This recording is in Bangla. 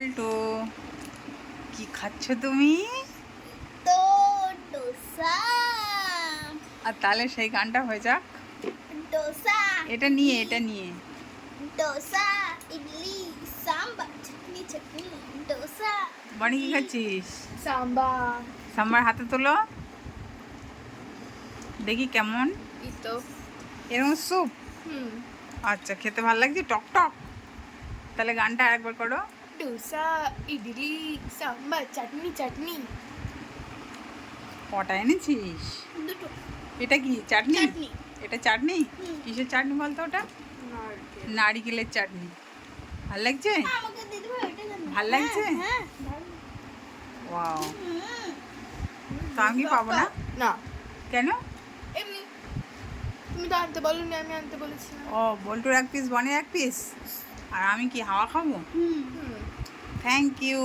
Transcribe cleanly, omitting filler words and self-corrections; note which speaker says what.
Speaker 1: তো কি খাচ্ছ তুমি?
Speaker 2: তো ডোসা
Speaker 1: আর তাহলে সেই গানটা হয়ে যাক।
Speaker 2: ডোসা
Speaker 1: এটা নিয়ে
Speaker 2: ডোসা ইডলি সাম্বার চাটনি চাটনি ডোসা
Speaker 1: বানি কি খাচ্ছিস?
Speaker 2: সাম্বার
Speaker 1: সাম্বার হাতে তোলো দেখি কেমন।
Speaker 2: এই তো
Speaker 1: এরকম স্যুপ?
Speaker 2: হুম
Speaker 1: আচ্ছা, খেতে ভালো লাগছে টক টক। তাহলে গানটা আরেকবার করো।
Speaker 2: ডোসা ইডলি সাম্বার চাটনি চাটনি
Speaker 1: কটা এনেছিস?
Speaker 2: দুটো
Speaker 1: এটা কি চাটনি?
Speaker 2: চাটনি।
Speaker 1: এটা চাটনি?
Speaker 2: হুম।
Speaker 1: কিসের চাটনি বলতো ওটা? নারিকেলের চাটনি। ভাল লাগছে?
Speaker 2: আমাকে দিতে পারো এটা জানি
Speaker 1: ভাল লাগছে?
Speaker 2: হ্যাঁ ভালো।
Speaker 1: ওয়াও,
Speaker 2: হুম।
Speaker 1: তো আমি কি পাবো না?
Speaker 2: না
Speaker 1: কেন?
Speaker 2: এমনি তুমি তো আনতে বলোনি আমি আনতে বলেছি
Speaker 1: ও, বল্টুর এক পিস বনের এক পিস, আর আমি কি হাওয়া খাবো?
Speaker 2: হুম
Speaker 1: থ্যাংক ইউ।